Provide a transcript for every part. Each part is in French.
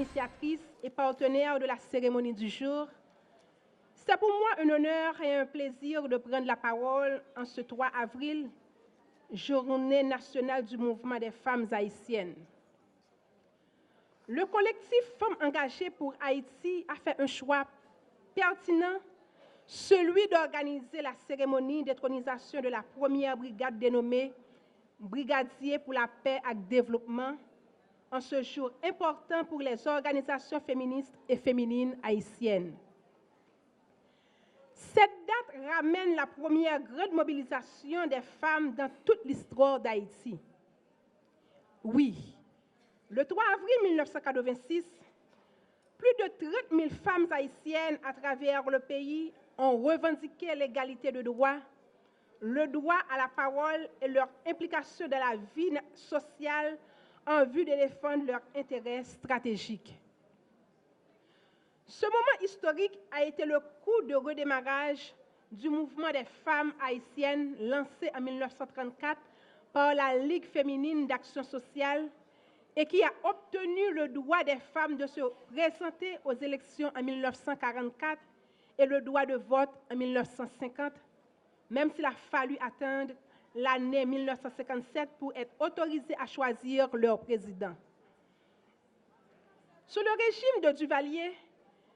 initiatrice et partenaire de la cérémonie du jour, c'est pour moi un honneur et un plaisir de prendre la parole en ce 3 avril, journée nationale du mouvement des femmes haïtiennes. Le collectif Femmes engagées pour Haïti a fait un choix pertinent, celui d'organiser la cérémonie d'intronisation de la première brigade dénommée Brigadier pour la paix et le développement, en ce jour important pour les organisations féministes et féminines haïtiennes. Cette date ramène la première grande mobilisation des femmes dans toute l'histoire d'Haïti. Oui, le 3 avril 1986, plus de 30 000 femmes haïtiennes à travers le pays ont revendiqué l'égalité de droit, le droit à la parole et leur implication dans la vie sociale en vue de défendre leurs intérêts stratégiques. Ce moment historique a été le coup de redémarrage du mouvement des femmes haïtiennes lancé en 1934 par la Ligue féminine d'action sociale et qui a obtenu le droit des femmes de se présenter aux élections en 1944 et le droit de vote en 1950, même s'il a fallu attendre l'année 1957 pour être autorisées à choisir leur président. Sous le régime de Duvalier,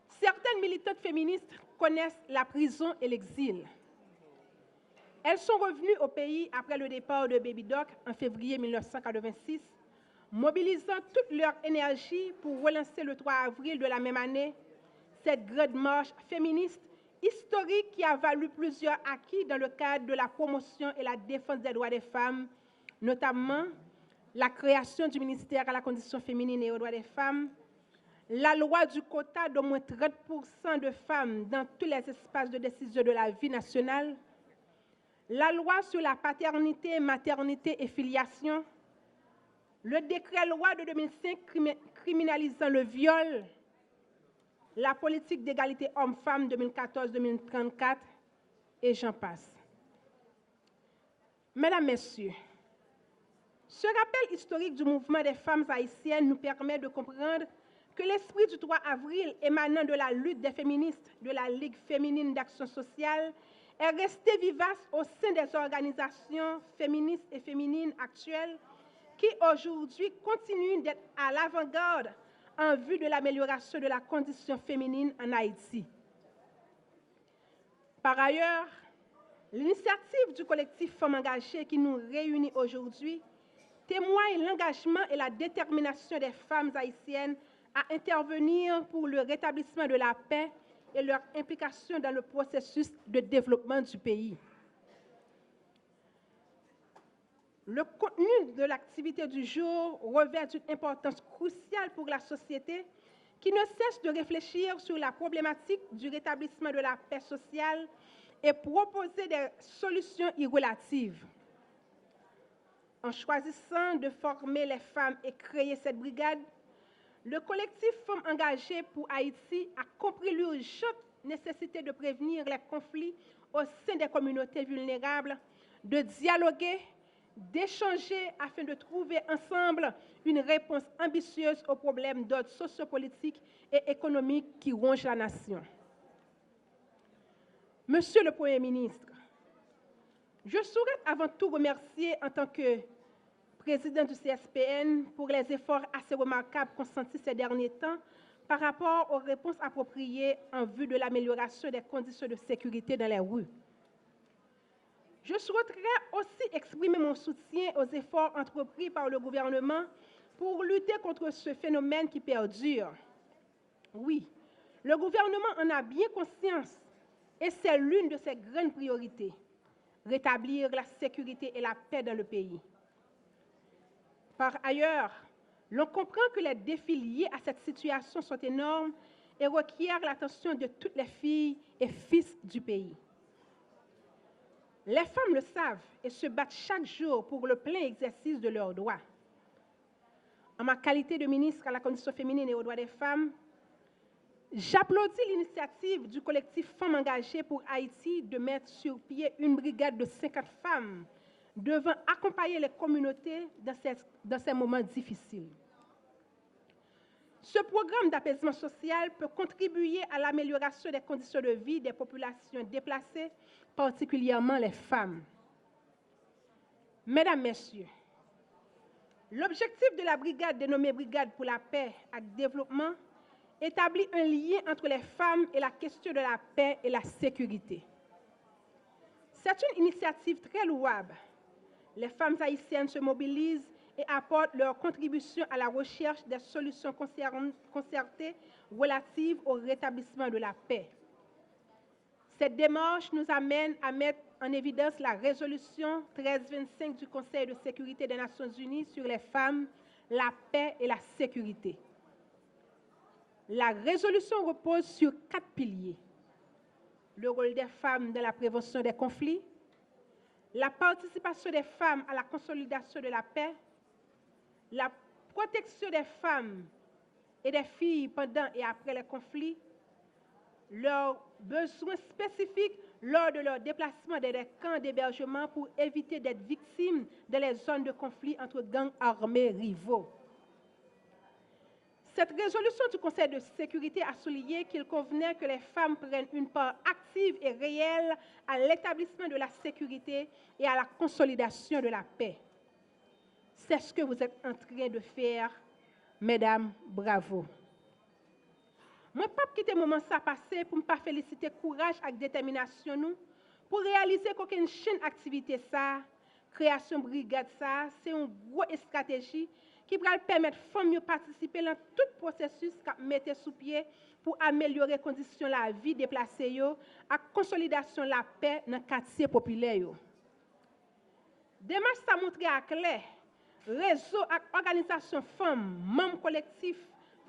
certaines militantes féministes connaissent la prison et l'exil. Elles sont revenues au pays après le départ de Baby Doc en février 1986, mobilisant toute leur énergie pour relancer le 3 avril de la même année cette grande marche féministe historique qui a valu plusieurs acquis dans le cadre de la promotion et la défense des droits des femmes, notamment la création du ministère à la condition féminine et aux droits des femmes, la loi du quota d'au moins 30% de femmes dans tous les espaces de décision de la vie nationale, la loi sur la paternité, maternité et filiation, le décret-loi de 2005 criminalisant le viol, la politique d'égalité hommes-femmes 2014-2034, et j'en passe. Mesdames, Messieurs, ce rappel historique du mouvement des femmes haïtiennes nous permet de comprendre que l'esprit du 3 avril émanant de la lutte des féministes de la Ligue féminine d'action sociale est resté vivace au sein des organisations féministes et féminines actuelles qui aujourd'hui continuent d'être à l'avant-garde en vue de l'amélioration de la condition féminine en Haïti. Par ailleurs, l'initiative du collectif Femmes engagées qui nous réunit aujourd'hui témoigne l'engagement et la détermination des femmes haïtiennes à intervenir pour le rétablissement de la paix et leur implication dans le processus de développement du pays. Le contenu de l'activité du jour revêt une importance cruciale pour la société qui ne cesse de réfléchir sur la problématique du rétablissement de la paix sociale et proposer des solutions y relatives. En choisissant de former les femmes et créer cette brigade, le collectif Femmes engagées pour Haïti a compris l'urgente nécessité de prévenir les conflits au sein des communautés vulnérables, de dialoguer, d'échanger afin de trouver ensemble une réponse ambitieuse aux problèmes d'ordre sociopolitique et économique qui rongent la nation. Monsieur le Premier ministre, je souhaite avant tout remercier en tant que président du CSPN pour les efforts assez remarquables consentis ces derniers temps par rapport aux réponses appropriées en vue de l'amélioration des conditions de sécurité dans les rues. Je souhaiterais aussi exprimer mon soutien aux efforts entrepris par le gouvernement pour lutter contre ce phénomène qui perdure. Oui, le gouvernement en a bien conscience et c'est l'une de ses grandes priorités, rétablir la sécurité et la paix dans le pays. Par ailleurs, l'on comprend que les défis liés à cette situation sont énormes et requièrent l'attention de toutes les filles et fils du pays. Les femmes le savent et se battent chaque jour pour le plein exercice de leurs droits. En ma qualité de ministre à la condition féminine et aux droits des femmes, j'applaudis l'initiative du collectif Femmes engagées pour Haïti de mettre sur pied une brigade de 50 femmes devant accompagner les communautés dans ces moments difficiles. Ce programme d'apaisement social peut contribuer à l'amélioration des conditions de vie des populations déplacées, particulièrement les femmes. Mesdames, Messieurs, l'objectif de la brigade dénommée Brigade pour la paix et le développement établit un lien entre les femmes et la question de la paix et la sécurité. C'est une initiative très louable. Les femmes haïtiennes se mobilisent et apportent leur contribution à la recherche des solutions concertées relatives au rétablissement de la paix. Cette démarche nous amène à mettre en évidence la résolution 1325 du Conseil de sécurité des Nations unies sur les femmes, la paix et la sécurité. La résolution repose sur 4 piliers. Le rôle des femmes dans la prévention des conflits, la participation des femmes à la consolidation de la paix, la protection des femmes et des filles pendant et après les conflits, leurs besoins spécifiques lors de leur déplacement dans des camps d'hébergement pour éviter d'être victimes dans les zones de conflit entre gangs armés rivaux. Cette résolution du Conseil de sécurité a souligné qu'il convenait que les femmes prennent une part active et réelle à l'établissement de la sécurité et à la consolidation de la paix. C'est ce que vous êtes en train de faire, mesdames, bravo. Moi, je ne peux pas quitter le moment ça passer pour ne pas féliciter courage et détermination nous pour réaliser qu'aucune chaîne d'activité ça, création brigade ça, c'est une grosse stratégie qui va permettre aux femmes de participer dans tout le processus qu'à mettre sous pied pour améliorer les conditions de la vie déplacée et la consolidation de la paix dans les quartiers populaires. Démarche ça montre à clair réseau et organisation femmes, membres collectifs,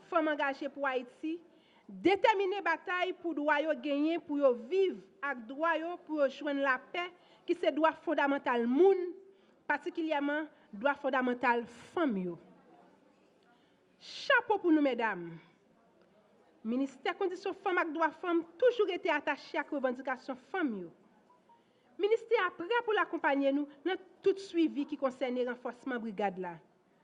femmes engagées pour Haïti, déterminer bataille pour droit gagner pour vivre avec droit pour joindre la paix qui c'est droit fondamental moun, particulièrement droit fondamental femme. Chapeau pour nous mesdames. Ministère conditions femmes et droits femmes toujours été attaché à la revendication femmes. Ministère est prêt pour l'accompagner nous dans tout suivi qui concerne le renforcement brigade là.